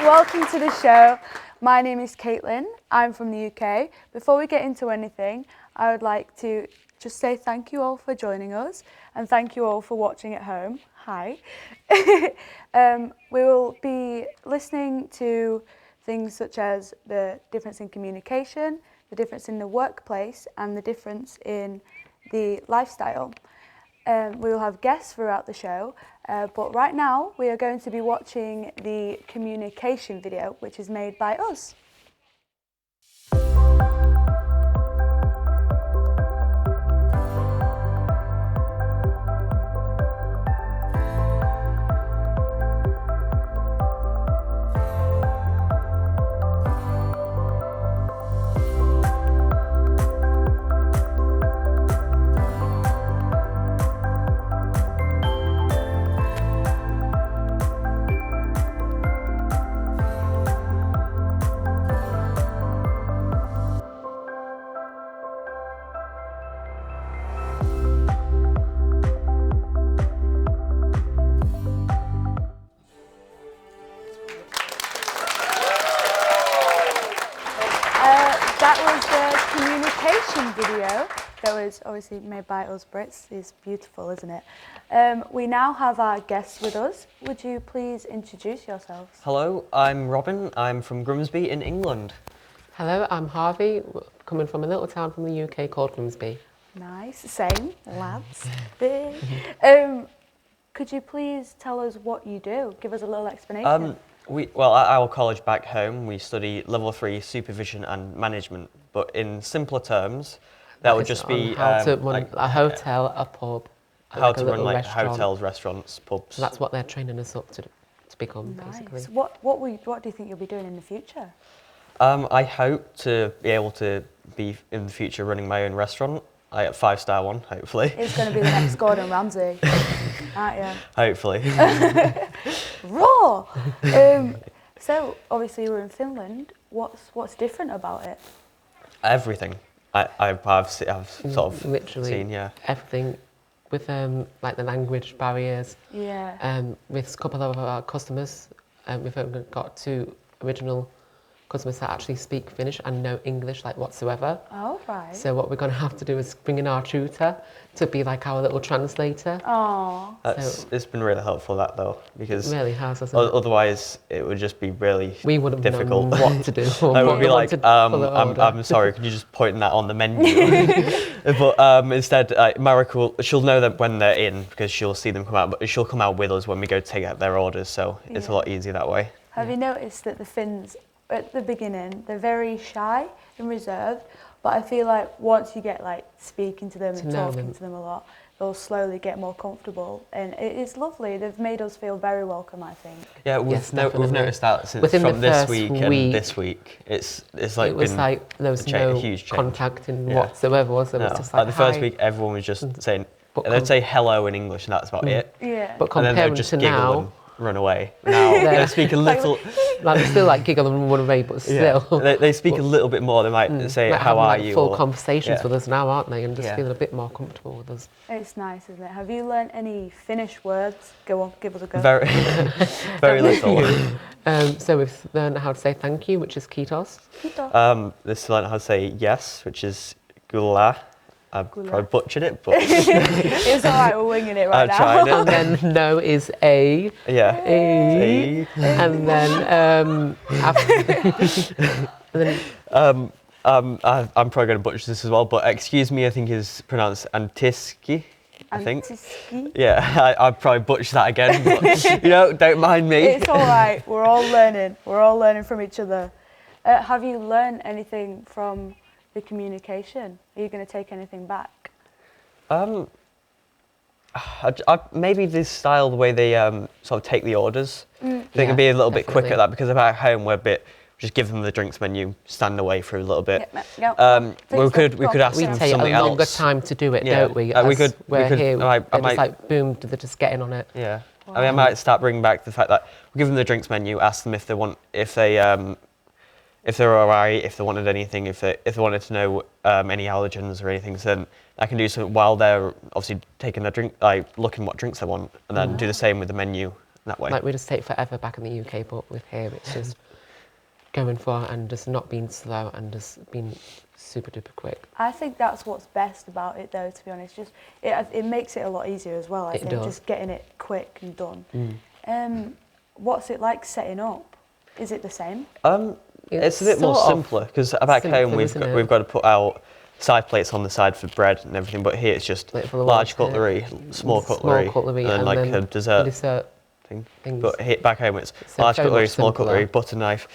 Welcome to the show. My name is Caitlin. I'm from the UK. Before we get into anything, I would like to just say thank you all for joining us and thank you all for watching at home. Hi. We will be listening to things such as the difference in communication, the difference in the workplace, and the difference in the lifestyle. We will have guests throughout the show, but right now we are going to be watching the communication video, which is made by us. That was the communication video that was obviously made by us Brits. It's beautiful, isn't it? We now have our guests with us. Would you please introduce yourselves? Hello, I'm Robin. I'm from Grimsby in England. Hello, I'm Harvey, coming from a little town from the UK called Grimsby. Nice, same, lads. Could you please tell us what you do? Give us a little explanation. At our college back home, we study level 3 supervision and management, but in simpler terms, that would just be how to run a hotel, a pub, how to run like restaurant. hotels, restaurants, pubs. So that's what they're training us up to become, basically. Nice. What do you think you'll be doing in the future? I hope to be able to be in the future running my own restaurant. I get 5-star one, hopefully. It's going to be the next Gordon Ramsay, aren't you? Hopefully. Raw. So obviously we're in Finland. What's different about it? Everything. I've sort of literally seen, yeah. Everything with like the language barriers. Yeah. With a couple of our customers, we've only got 2 original customers that actually speak Finnish and know English like whatsoever. Oh, right. So what we're going to have to do is bring in our tutor to be like our little translator. Oh. It's been really helpful that though, because it really has, hasn't it? Otherwise it would just be really we wouldn't difficult. Know what to do. I would be like, I'm sorry, could you just point that on the menu? But instead, Marika, she'll know that when they're in because she'll see them come out, but she'll come out with us when we go take out their orders, so it's a lot easier that way. Have you noticed that the Finns, at the beginning, they're very shy and reserved, but I feel like once you get like speaking to them and talking to them a lot, they'll slowly get more comfortable, and it's lovely. They've made us feel very welcome, I think. Yeah, we've noticed that since within from the this first week and this week. It's like it was been like there was no huge change. contact in whatsoever. Was it? No. It was just like the first hi. week, everyone was just saying they'd say hello in English, and that's about it. Yeah. But And then compared they'd just to giggle now, and run away. Now they speak a little. like they still like giggle and run away, but still. Yeah. They speak a little bit more. They might say, like "How are having, like, you?" full conversations with us now, aren't they? And just feeling a bit more comfortable with us. It's nice, isn't it? Have you learnt any Finnish words? Go on, give us a go. Very, very little. So we've learned how to say thank you, which is kiitos. Kiitos. This learned how to say yes, which is gula. I've probably butchered it, but it's all right. We're winging it right now. Trying it. And then no is a. Yeah. A. And then I'm probably going to butcher this as well, but excuse me, I think is pronounced antiski. I think. Antiski? Yeah, I'd probably butcher that again, but don't mind me. It's all right. We're all learning. We're all learning from each other. Have you learned anything from the communication? Are you going to take anything back? Maybe this style, the way they sort of take the orders, I think it'd be a little bit quicker at that, because about home we're a bit, just give them the drinks menu, stand away for a little bit. We could ask them take something a longer else. time to do it, don't we? We could. Here, I it's might, like boom, they're just getting on it. Yeah. Wow. I mean, I might start bringing back the fact that we give them the drinks menu, ask them if they're alright, if they wanted anything, if they wanted to know any allergens or anything, so then I can do so while they're obviously taking their drink, like looking what drinks they want, and then do the same with the menu, that way. Like we just take forever back in the UK, but with here it's just going for and just not being slow and just being super duper quick. I think that's what's best about it, though. To be honest, just it makes it a lot easier as well. I think does. just getting it quick and done. What's it like setting up? Is it the same? It's a bit more sort of simpler because back home simpler, isn't it? we've got to put out side plates on the side for bread and everything, but here it's just Like for the large water, cutlery, small cutlery, and then like a dessert thing. things. But here, back home it's So large very cutlery, much small simpler. cutlery, butter knife,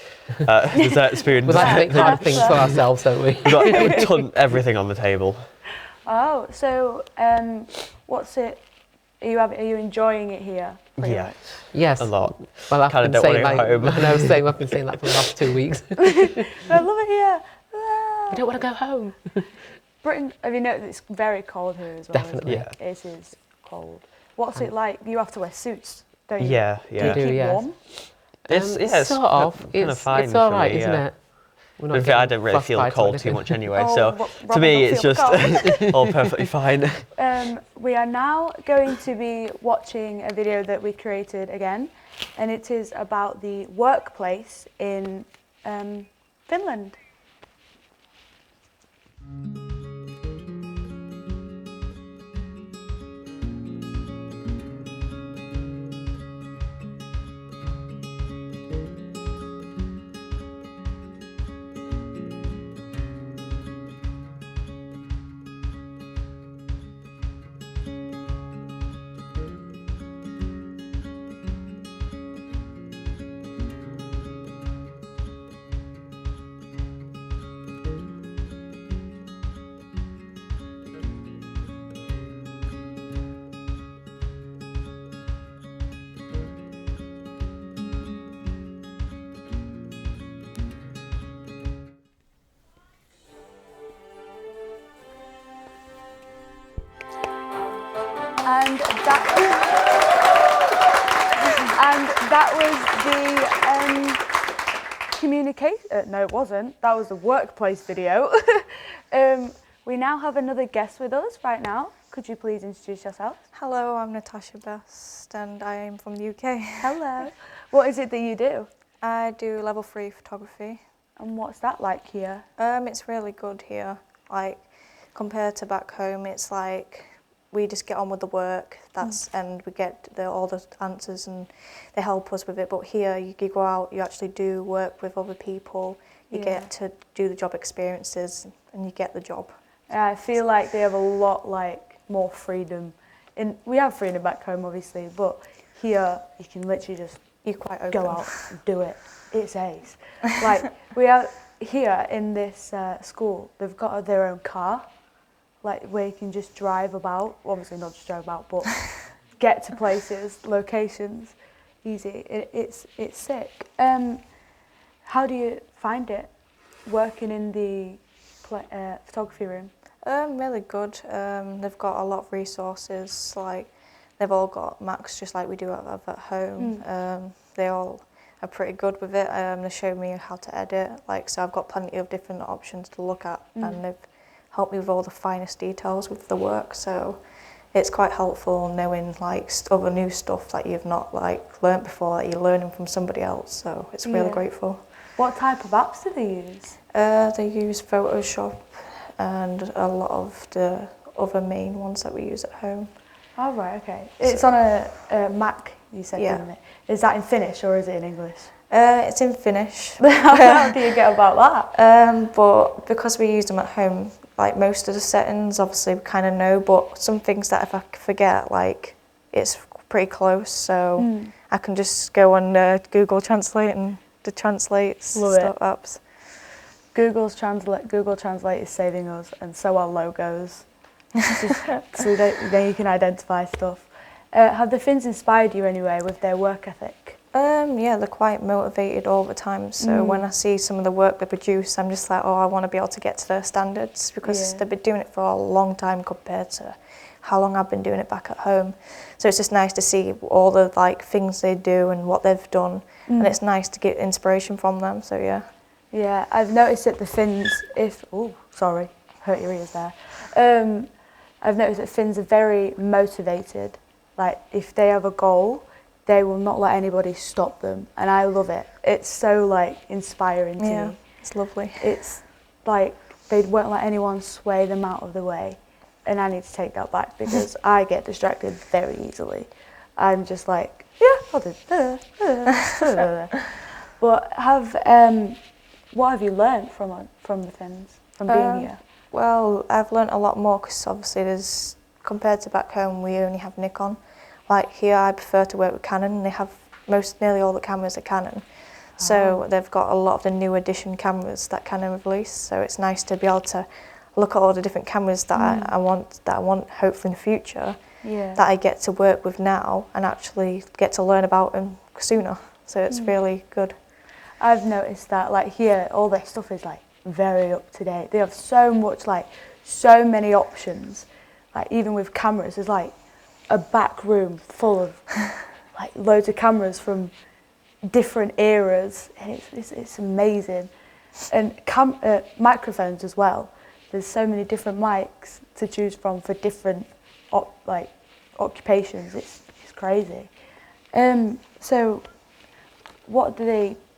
dessert spoons. We like to make hard things for ourselves, don't we? We've got everything on the table. Oh, so what's it? Are you enjoying it here? pretty Yeah, much? Yes. a lot. Well, I've Kinda been don't saying want like, to go home. I know, same. I've been saying that for the last 2 weeks. I love it here. Ah. I don't want to go home. Britain, have you noticed it's very cold here as well? Definitely. Isn't it? It is cold. What's it like? You have to wear suits, don't you? Yeah, Do yeah. you keep yes. warm? It's sort of. kind of fine It's all for right, me, isn't yeah. it? We're But not I getting don't really feel frostbite or cold too anything. much anyway, Oh, so Robin to don't me it's feel just all perfectly fine. We are now going to be watching a video that we created again, and it is about the workplace in Finland. And that was the communication. No, it wasn't. That was the workplace video. We now have another guest with us right now. Could you please introduce yourself? Hello, I'm Natasha Best and I am from the UK. Hello. What is it that you do? I do level 3 photography. And what's that like here? It's really good here. Like compared to back home, it's like we just get on with the work. And we get all the answers and they help us with it. But here, you go out, you actually do work with other people. You get to do the job experiences and you get the job. I feel like they have a lot more freedom. We have freedom back home, obviously, but here you can literally just You're quite open. go out and do it. It's ace. Like we are here in this school. They've got their own car, like where you can just drive about. Obviously not just drive about, but get to places, locations, easy. It's sick. How do you find it working in the photography room? Really good. They've got a lot of resources. Like they've all got Macs just like we do at home. They all are pretty good with it. They show me how to edit. So I've got plenty of different options to look at, and they've helped me with all the finest details with the work. So it's quite helpful knowing other new stuff that you've not learnt before, that you're learning from somebody else. So it's really grateful. What type of apps do they use? They use Photoshop and a lot of the other main ones that we use at home. Oh, right, okay. It's on a Mac, you said, isn't it? Is that in Finnish or is it in English? It's in Finnish. How do you get about that? But because we use them at home, most of the settings, obviously we kind of know, but some things that if I forget, it's pretty close, so I can just go on Google Translate and the translates apps. Google Translate is saving us, and so are logos. So then you can identify stuff. Have the Finns inspired you anyway with their work ethic? Yeah, they're quite motivated all the time. So when I see some of the work they produce, I'm just like, oh, I want to be able to get to their standards, because they've been doing it for a long time compared to how long I've been doing it back at home. So it's just nice to see all the things they do and what they've done, and it's nice to get inspiration from them. So yeah. Yeah, I've noticed that the Finns, hurt your ears there. I've noticed that Finns are very motivated. If they have a goal, they will not let anybody stop them, and I love it. It's so like inspiring to me. It's lovely. It's like they won't let anyone sway them out of the way, and I need to take that back because I get distracted very easily. I'm just like, yeah, I'll do. But what have you learned from the Finns, from being here? Well, I've learnt a lot more because obviously compared to back home, we only have Nikon. Like here, I prefer to work with Canon, and they have nearly all the cameras are Canon. So they've got a lot of the new edition cameras that Canon have released. So it's nice to be able to look at all the different cameras that I want hopefully in the future, that I get to work with now and actually get to learn about them sooner. So it's really good. I've noticed that like here, all their stuff is like very up to date. They have so many options. Like even with cameras, there's like a back room full of like loads of cameras from different eras, and it's amazing. And microphones as well. There's so many different mics to choose from for different occupations. It's crazy. So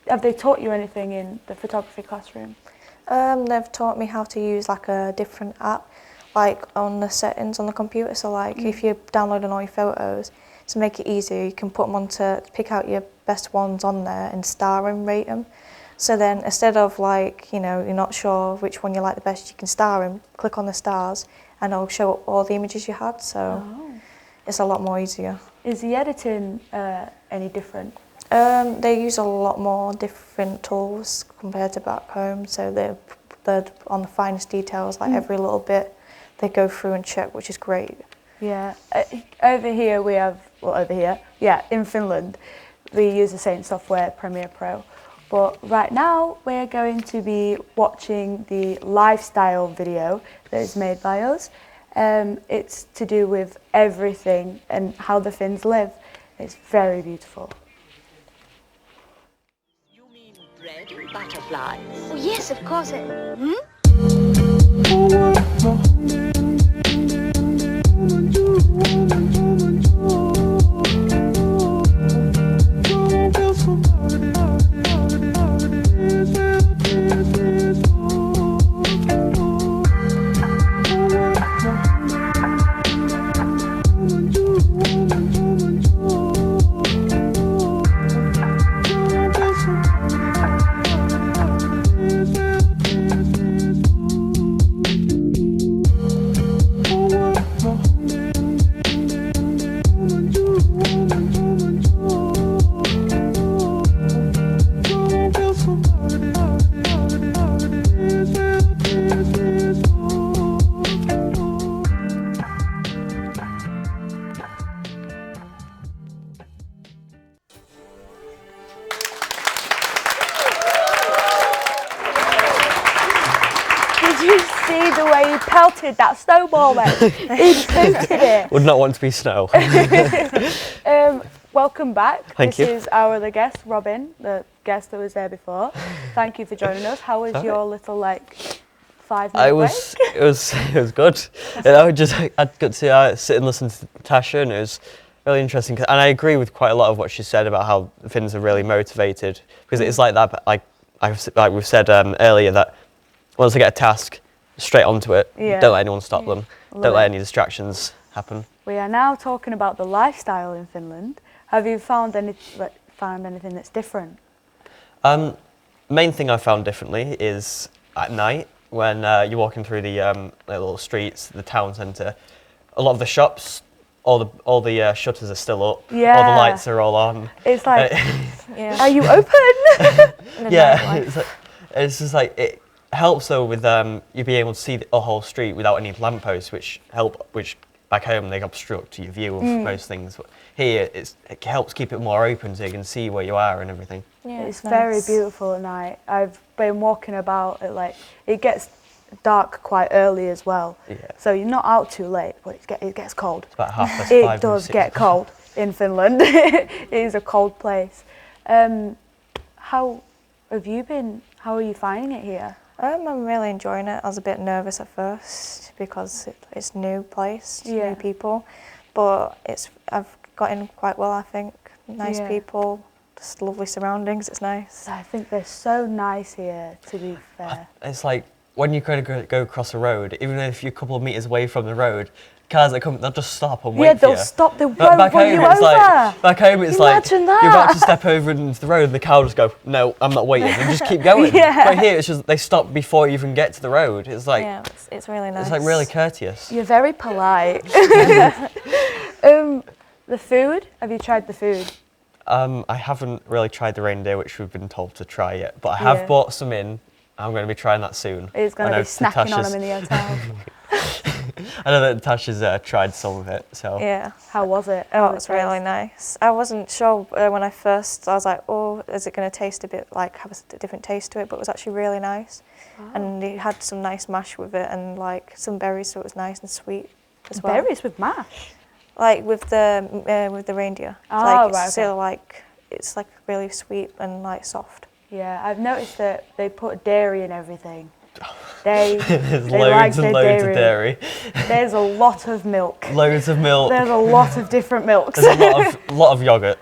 have they taught you anything in the photography classroom? They've taught me how to use like a different app, like on the settings on the computer. So like if you're downloading all your photos, to make it easier, you can put them pick out your best ones on there and star and rate them. So then instead of like, you're not sure which one you like the best, you can star them, click on the stars, and it'll show up all the images you had. So it's a lot more easier. Is the editing any different? They use a lot more different tools compared to back home. So they're on the finest details, like every little bit they go through and check, which is great. Yeah, over here in Finland, we use the same software, Premiere Pro. But right now, we're going to be watching the lifestyle video that is made by us. It's to do with everything and how the Finns live. It's very beautiful. You mean bread and butterflies? Oh, yes, of course. Did you see the way he pelted that snowball then? He pelted it. Would not want to be snow. Welcome back. Thank you. This is our other guest, Robin, the guest that was there before. Thank you for joining us. How was your little 5-minute break? It was good. And I got to sit and listen to Tasha, and it was really interesting. And I agree with quite a lot of what she said about how the Finns are really motivated, because it's like that. But like we've said earlier, that once they get a task, straight onto it. Yeah. Don't let anyone stop them. Love Don't let it. any distractions happen. We are now talking about the lifestyle in Finland. Have you found anything that's different? Main thing I found differently is at night when you're walking through the little streets, the town centre. A lot of the shops, all the shutters are still up. Yeah. All the lights are all on. It's like, Yeah. are you open? Yeah, it's just like it helps though with you being able to see a whole street without any lampposts, which back home they obstruct your view of most things. But here it helps keep it more open so you can see where you are and everything. Yeah, It's very beautiful at night. I've been walking about it gets dark quite early as well. Yeah. So you're not out too late, but it gets cold. It's about 5:30. It does get cold in Finland. It is a cold place. How have you been? How are you finding it here? I'm really enjoying it. I was a bit nervous at first because it's new place, Yeah. new people, but I've got in quite well, I think. nice people, just lovely surroundings. It's nice. I think they're so nice here, to be fair. It's like when you go across a road, even if you're a couple of meters away from the road, cars that come, they'll just stop and wait Yeah, for they'll you. stop, they But won't run you over. back home it's like Imagine you're about to that. step over into the road and the cow just go, no, I'm not waiting, and just keep going. Yeah. But here it's just they stop before you even get to the road. It's like Yeah, it's really nice. it's like really courteous. You're very polite. The food, have you tried the food? I haven't really tried the reindeer, which we've been told to try yet, but I have Yeah. bought some in. I'm going to be trying that soon. It's going I to know be snacking on Natasha's- them in the hotel. I know that Natasha's tried some of it, so Yeah. How was it? Oh, it's really nice. I wasn't sure when I was like, oh, is it going to taste a bit like, have a different taste to it? But it was actually really nice. And it had some nice mash with it and like some berries, so it was nice and sweet as well. Berries with mash? Like with the reindeer. Oh, like it's right, still like, it's like really sweet and like soft. Yeah, I've noticed that they put dairy in everything. They there's they loads like and their loads of dairy, There's a lot of milk. loads of milk. There's a lot of different milks. There's a lot of yogurt.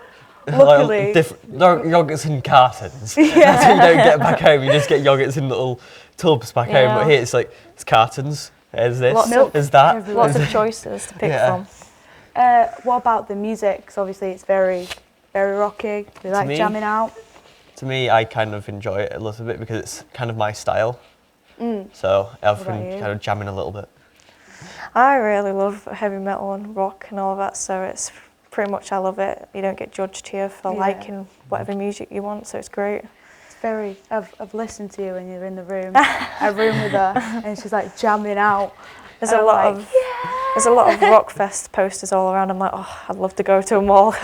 Luckily. Yogurts in cartons. So you don't get back home. You just get yogurts in little tubs back home. But Yeah. here it's like it's cartons. There's this. Lots of- There's that. everywhere. Lots of choices to pick Yeah. from. What about the music? 'Cause obviously it's very, very rocky. We like me, jamming out. To me, I kind of enjoy it a little bit because it's kind of my style. So I've What about been you? kind of jamming a little bit. I really love heavy metal and rock and all that, so it's pretty much I love it. You don't get judged here for Yeah. liking whatever music you want, so it's great. It's very. I've listened to you when you're in the room. I room with her, and she's like jamming out. There's And a I'm lot like, of there's a lot of Rockfest posters all around. I'm like, oh, I'd love to go to them all.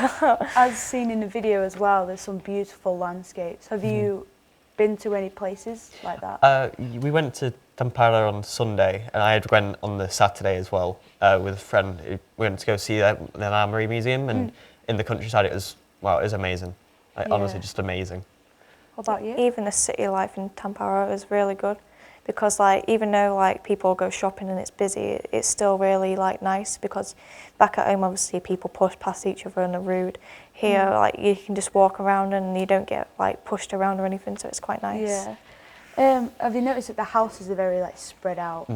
As seen in the video as well, there's some beautiful landscapes. Have you been to any places like that? We went to Tampere on Sunday, and I had went on the Saturday as well with a friend. We went to go see the Armory Museum, and in the countryside it was amazing. Like, honestly, Yeah. just amazing. What about you? Even the city life in Tampere is really good, because like even though like people go shopping and it's busy, it's still really like nice, because back at home obviously people push past each other and are rude. Here like you can just walk around and you don't get like pushed around or anything, so it's quite nice. Yeah. Have you noticed that the houses are very like spread out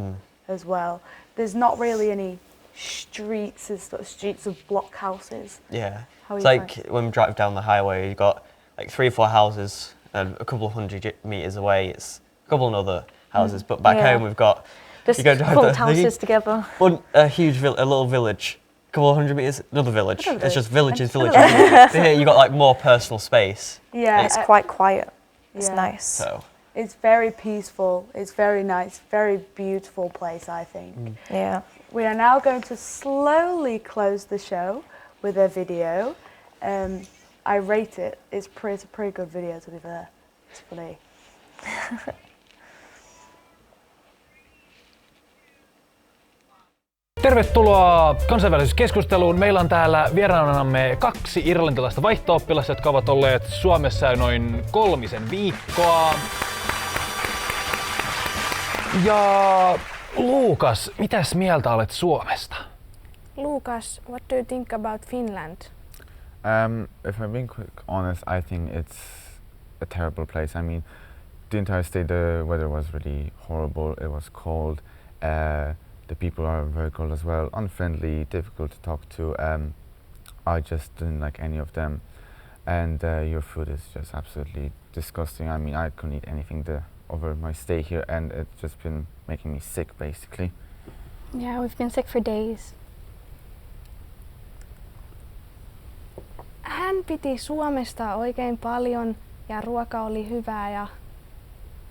as well? There's not really any streets as sort of streets of block houses. Yeah. How It's are you like when we drive down the highway, you've got like 3 or 4 houses, and a couple of hundred meters away, it's a couple of other houses. But back Yeah. home, we've got Just you go down pulled houses together. a huge, a little village, a couple of hundred meters, another village. Another It's just village. villages, villages. Here you got like more personal space. Yeah, It's quite quiet. It's yeah. nice. So It's very peaceful. It's very nice. Very beautiful place, I think. Yeah. We are now going to slowly close the show with a video. I rate it. It's a pretty good video, to be fair. It's funny. Tervetuloa kansainvälisyyskeskusteluun. Meillä on täällä vieraanamme 2 irlantilaista vaihto-oppilasta, jotka ovat olleet Suomessa noin 3 viikkoa. Ja Luukas, mitäs mieltä olet Suomesta? Lucas, what do you think about Finland? If I'm being honest, I think it's a terrible place. I mean, the entire state, the weather was really horrible. It was cold. The people are very cold as well, unfriendly, difficult to talk to. I just didn't like any of them. And your food is just absolutely disgusting. I mean, I couldn't eat anything over my stay here, and it's just been making me sick, basically. Yeah, we've been sick for days. Hän piti Suomesta oikein paljon ja ruoka oli hyvää ja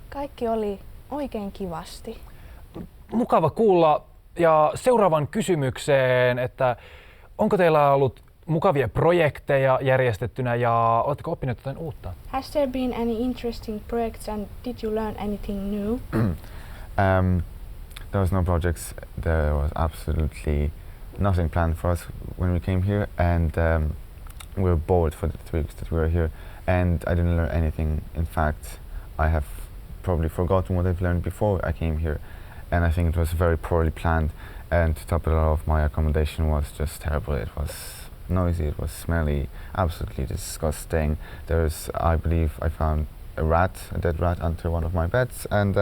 kaikki oli oikein kivasti. Mukava kuulla. Ja seuraavan kysymykseen, että onko teillä ollut mukavia projekteja järjestettynä ja oletteko oppineet jotain uutta? Has there been any interesting projects and did you learn anything new? There was no projects. There was absolutely nothing planned for us when we came here, and we were bored for the 3 weeks that we were here, and I didn't learn anything. In fact, I have probably forgotten what I've learned before I came here, and I think it was very poorly planned, and to top it all off, my accommodation was just terrible. It was noisy, it was smelly, absolutely disgusting. I believe I found a dead rat under one of my beds, and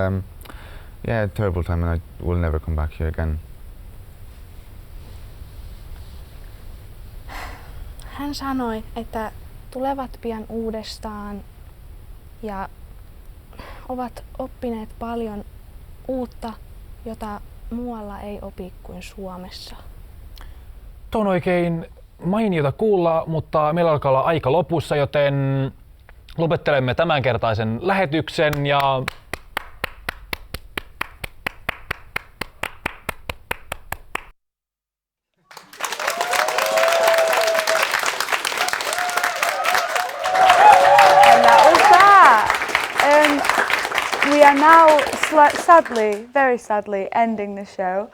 yeah, terrible time, and I will never come back here again. Hän sanoi, että tulevat pian uudestaan ja ovat oppineet paljon uutta, jota muualla ei opi kuin Suomessa. Tuo on oikein mainiota kuulla, mutta meillä alkaa olla aika lopussa, joten lopettelemme tämänkertaisen lähetyksen ja we are now very sadly ending the show,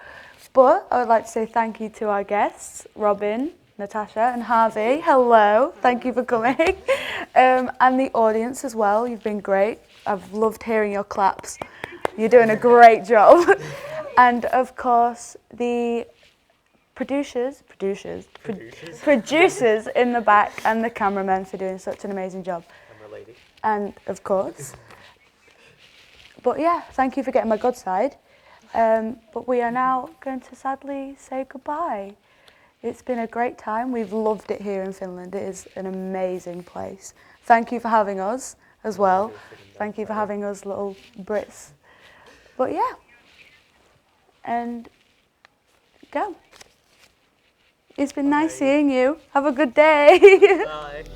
but I would like to say thank you to our guests, Robin, Natasha and Harvey. Hello, thank you for coming. And the audience as well, you've been great. I've loved hearing your claps. You're doing a great job. And of course, the producers in the back and the cameramen for doing such an amazing job. And of course. But yeah, thank you for getting my good side. But we are now going to sadly say goodbye. It's been a great time. We've loved it here in Finland. It is an amazing place. Thank you for having us as well. Thank you for having us little Brits. But yeah, and go. It's been nice seeing you. Have a good day. Bye.